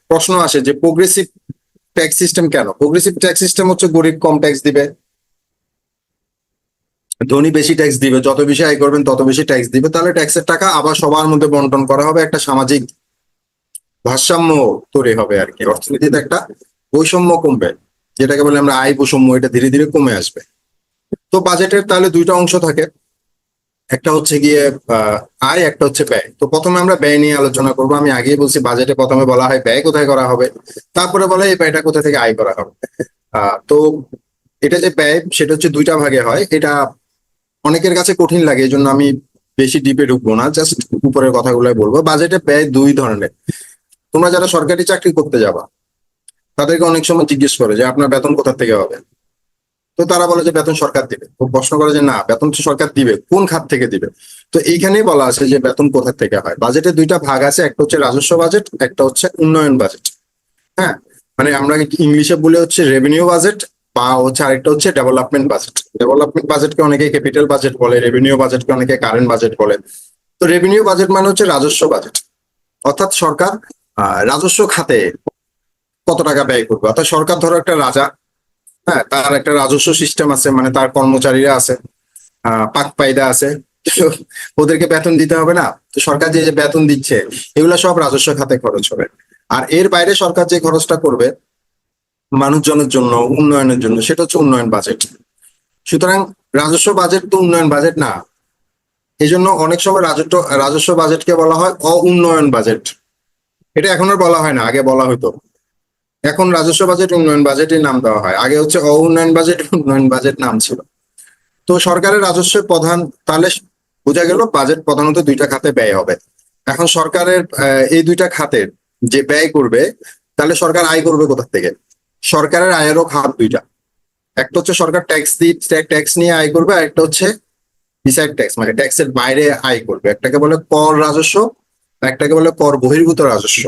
প্রশ্ন আসে যে প্রোগ্রেসিভ ট্যাক্স সিস্টেম কেন? প্রোগ্রেসিভ ট্যাক্স সিস্টেম হচ্ছে গরিব কম ট্যাক্স দিবে, ধনী বেশি ট্যাক্স দিবে, যত বেশি আয় করবেন তত বেশি ট্যাক্স দিবে, তাহলে ট্যাক্সের টাকা আবার সবার মধ্যে বন্টন করা হবে, একটা সামাজিক ভারসাম্য তৈরি হবে আর কি, অর্থনীতিতে একটা বৈষম্য কমবে, যেটাকে বলে আমরা আয় বৈষম্য, এটা ধীরে ধীরে কমে আসবে। তো বাজেটের তাহলে দুইটা অংশ থাকে, একটা হচ্ছে গিয়ে আয়, একটা হচ্ছে ব্যয়। তো প্রথমে আমরা ব্যয় নিয়ে আলোচনা করবো। আমি আগেই বলছি বাজেটে প্রথমে বলা হয় ব্যয় কোথায় করা হবে, তারপরে বলা হয় এই ব্যয়টা কোথা থেকে আয় করা হবে। তো এটা যে ব্যয় সেটা হচ্ছে দুইটা ভাগে হয়। এটা অনেকের কাছে কঠিন লাগে, এই জন্য আমি বেশি ডিপে ঢুকবো না, জাস্ট উপরের কথাগুলোই বলবো। বাজেটে ব্যয় দুই ধরনের। তোমরা যারা সরকারি চাকরি করতে যাবা তাদেরকে অনেক সময় জিজ্ঞেস করে যে আপনার বেতন কোথা থেকে হবে, তো তারা বলে যে বেতন সরকার দিবে। তো প্রশ্ন করে যে না, বেতন তো সরকার দিবে, কোন খাত থেকে দিবে? তো এইখানেই বলা আছে যে বেতন কোথা থেকে হয়। বাজেটের দুইটা ভাগ আছে, একটা হচ্ছে রাজস্ব বাজেট, একটা হচ্ছে উন্নয়ন বাজেট। হ্যাঁ, মানে আমরা ইংলিশে বলে হচ্ছে রেভিনিউ বাজেট, বা হচ্ছে আরেকটা হচ্ছে ডেভেলপমেন্ট বাজেট। ডেভেলপমেন্ট বাজেটকে অনেকে ক্যাপিটাল বাজেট বলে, রেভিনিউ বাজেটকে অনেকে কারেন্ট বাজেট বলে। তো রেভিনিউ বাজেট মানে হচ্ছে রাজস্ব বাজেট, অর্থাৎ সরকার রাজস্ব খাতে কত টাকা ব্যয় করবে। অর্থাৎ সরকার ধরো একটা রাজা, হ্যাঁ, তার একটা রাজস্ব সিস্টেম আছে, মানে তার কর্মচারীরা আছে, পাক পায়দা আছে, তো ওদেরকে বেতন দিতে হবে না? তো সরকার যে যে বেতন দিচ্ছে এগুলো সব রাজস্ব খাতে খরচ হবে। আর এর বাইরে সরকার যে খরচটা করবে মানুষজনের জন্য, উন্নয়নের জন্য, সেটা হচ্ছে উন্নয়ন বাজেট। সুতরাং রাজস্ব বাজেট তো উন্নয়ন বাজেট না। এই জন্য অনেক সময় রাজস্ব বাজেটকে বলা হয় অউন্নয়ন বাজেট। এটা এখন আর বলা হয় না, আগে বলা হতো। এখন রাজস্ব বাজেট উন্নয়ন বাজেটের নাম দেওয়া হয়, আগে হচ্ছে অউন্নয়ন বাজেট উন্নয়ন বাজেট নাম ছিল। তো সরকারের রাজস্বের প্রধান, তাহলে বোঝা গেল বাজেট প্রধানত দুইটা খাতে ব্যয় হবে। এখন সরকারের এই দুইটা খাতের যে ব্যয় করবে, তাহলে সরকার আয় করবে কোথা থেকে? সরকারের আয়েরও খাত দুইটা, একটা হচ্ছে সরকার ট্যাক্স নিয়ে আয় করবে, আর একটা হচ্ছে বিসাইড ট্যাক্স, মানে ট্যাক্সের বাইরে আয় করবে। একটাকে বলে কর রাজস্ব, একটাকে বলে কর বহির্ভূত রাজস্ব।